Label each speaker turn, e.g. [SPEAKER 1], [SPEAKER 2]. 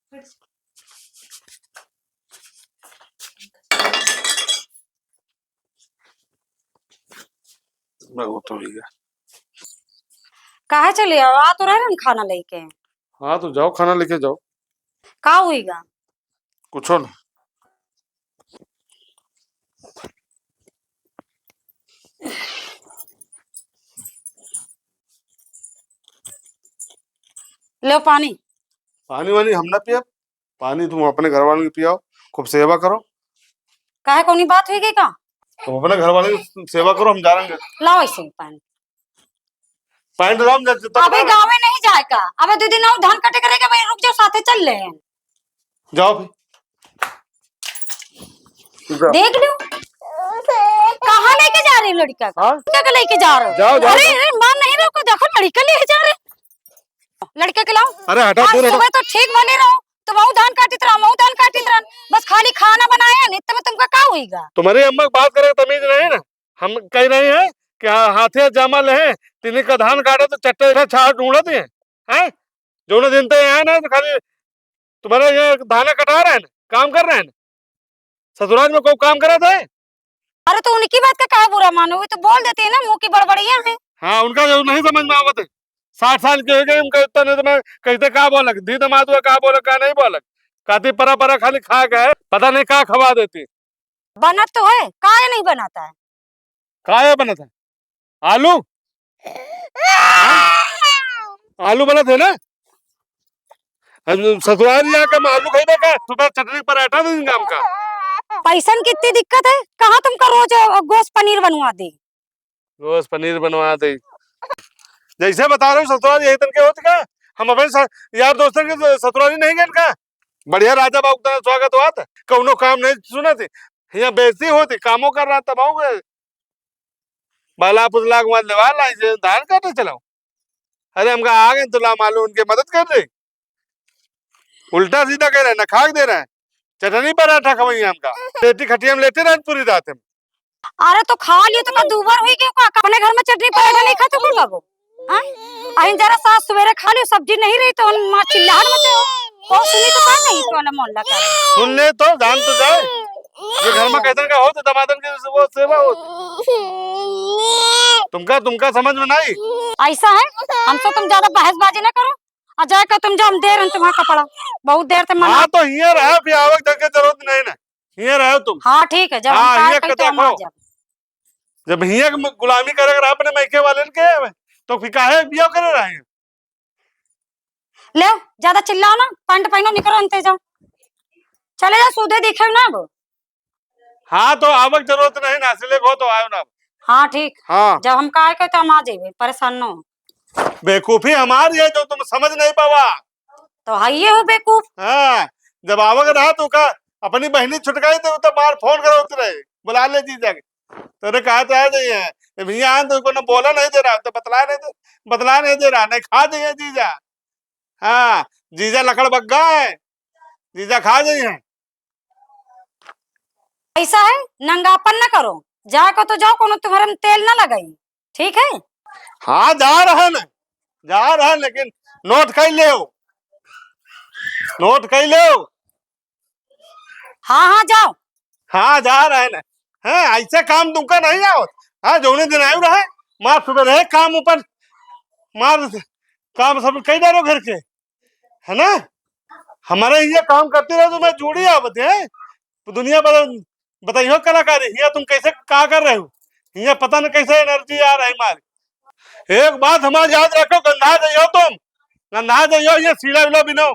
[SPEAKER 1] वो तो ही है।
[SPEAKER 2] काहे चले आओ? आ तो रहे ना खाना लेके।
[SPEAKER 1] हाँ तो जाओ, खाना लेके जाओ।
[SPEAKER 2] का हुईगा?
[SPEAKER 1] कुछ ना।
[SPEAKER 2] लो पानी।
[SPEAKER 1] पानी वानी हम ना पिया, पानी तुम अपने घर वालों की पियाओ, खूब सेवा करो।
[SPEAKER 2] काहे कोनी बात हुई का?
[SPEAKER 1] तुम अपने घर वालों की सेवा करो, हम जाएंगे।
[SPEAKER 2] लाओ ऐसे ही पानी।
[SPEAKER 1] पानी तो
[SPEAKER 2] अबे गाँव में नहीं जाएगा। अबे 2 दिन और धान कटे करेगा भाई, रुक जाओ साथे चल ले।
[SPEAKER 1] जाओ फिर।
[SPEAKER 2] देख लो कहाँ लेके जा रही लड़का का? क्या लेके जा रहे हो?
[SPEAKER 1] जाओ जाओ।
[SPEAKER 2] अरे मां नहीं रहो, देखो लड़का ले जा रहे। लड़के के लाओ।
[SPEAKER 1] अरे हटा दूर हटा।
[SPEAKER 2] सुबह तो ठीक बने रहो, तो बहु धान काटित रहा, बहु धान काटित रहा, बस खाली खाना बनाया नहीं तो तुमका का होईगा?
[SPEAKER 1] तुम्हारी अम्मा बात करे तमीज नहीं ना। हम कह रहे हैं कि हाथे जामा ले तिन्ही का धान काटे तो चट्टे छाड़ ढूंढते हैं जो न दिन है ना, तो खाली तुम्हारे ये धाना कटा रहे हैं, काम कर रहे हैं। ससुराल में कोई काम करा था?
[SPEAKER 2] अरे तो उनकी बात का क्या बुरा मानो, तो बोल देते हैं ना, मुंह की बड़बड़ियां हैं।
[SPEAKER 1] हाँ उनका जो नहीं समझ में आवत है। 60 साल के हो गए उनका इतना नहीं, तो मैं कहते का बोलक धी दमाद हुआ, का बोलक का नहीं बोलक, काती परा परा खाली खा गए, पता नहीं का खवा देती।
[SPEAKER 2] बना तो है, काहे नहीं बनाता है?
[SPEAKER 1] का बना था? आलू आलू बना थे ना। ससुराल जाकर मैं आलू खाई का, सुबह चटनी पराठा दे देंगे हमका।
[SPEAKER 2] पैसन की इतनी दिक्कत है, कहाँ तुमका रोज गोश्त पनीर बनवा दे?
[SPEAKER 1] गोश्त पनीर बनवा दे जैसे बता रहे हो, ससुराल यही तन के होते का। हम अपने यार दोस्तों के ससुराली नहीं गए का। बढ़िया राजा बाबू का स्वागत हुआ था, कौनो काम नहीं सुना थी, यहाँ बेइज्जती होती, कामों कर रहा तब आओगे बाला पुतला के लेवा लाई धान काटे चलाओ। अरे हमका आ गए तो ला मालूम उनके मदद कर रहे, उल्टा सीधा कह रहे ना, खाक दे रहा है। चटनी पराठा खवाई हमका, पेटी खटिया में लेटे रहे पूरी रात में।
[SPEAKER 2] अरे तो खा लियो तो का दूबर हुई क्यों? का अपने घर में चटनी पराठा नहीं खाते कोई बाबू? हां अहिं जरा सास सवेरे खा लियो, सब्जी नहीं रही तो मां चिल्लाहट मचे हो। सुनी तो का नहीं तो वाला मोहल्ला का
[SPEAKER 1] सुन ले तो जान तो जाए, ये घर में कैसन का हो तो दमादन की वो सेवा होती। तुमका तुमका समझ में नहीं
[SPEAKER 2] ऐसा है। हमसे तुम ज्यादा बहसबाजी ना करो, आ जाकर तुम जब देर है तुम्हारा कपड़ा बहुत देर से मना।
[SPEAKER 1] हाँ तो हियर रहो, फिर आवक तक की जरूरत नहीं ना, हियर रहो तुम।
[SPEAKER 2] हाँ ठीक है, जब
[SPEAKER 1] हाँ,
[SPEAKER 2] हम
[SPEAKER 1] हियर
[SPEAKER 2] कहीं तो हम आ जाब।
[SPEAKER 1] जब हियर गुलामी करेगा अपने मैके वाले के, तो फिर काहे बिया करे रहे हैं।
[SPEAKER 2] ले ज्यादा चिल्लाओ ना, पैंट पहनो निकलो अंते जाओ, चले जाओ, सूधे दिखे ना अब।
[SPEAKER 1] हाँ तो आवक जरूरत नहीं ना, इसलिए हो तो आयो ना।
[SPEAKER 2] हाँ ठीक।
[SPEAKER 1] हाँ
[SPEAKER 2] जब हम कहे तो हम आ जाइए, परेशान न हो।
[SPEAKER 1] बेवकूफी हमारी है जो तुम समझ नहीं पावा।
[SPEAKER 2] तो हाइये हो बेवकूफ।
[SPEAKER 1] हाँ जब आवक रहा तो का अपनी बहनी छुटकाई तो बाहर फोन करो उतरे, बुला ले जीजा के, तेरे कहा तो आ जाइए। भैया आए तो को बोला नहीं दे रहा, तो बतला नहीं दे रहा, नहीं खा जाइए जीजा। हाँ जीजा लकड़ बग्गा है, जीजा खा जाइए।
[SPEAKER 2] ऐसा है, नंगापन ना करो, जाको तो जाओ, कोनो तुम्हारे में तेल ना लगाई, ठीक है?
[SPEAKER 1] हाँ जा रहा ना, जा रहा, लेकिन नोट कई ले, नोट कई ले।
[SPEAKER 2] हाँ हाँ जाओ।
[SPEAKER 1] हाँ जा रहा है ना। हाँ ऐसा काम तुमका नहीं आओ। हाँ जो दिन आयु रहा मार सुबह रहे काम ऊपर मार काम सब कई डालो घर के, है ना। हमारे ये काम करते रहो तो मैं जुड़ी आवत है तो दुनिया बताइयो कलाकारी ये तुम कैसे क्या कर रहे हो, ये पता नहीं कैसे एनर्जी आ रही हमारी। एक बात हमारी याद रखो, गंधा जाइयो तुम, गंधा जाइयो, ये सीला विला बिनो।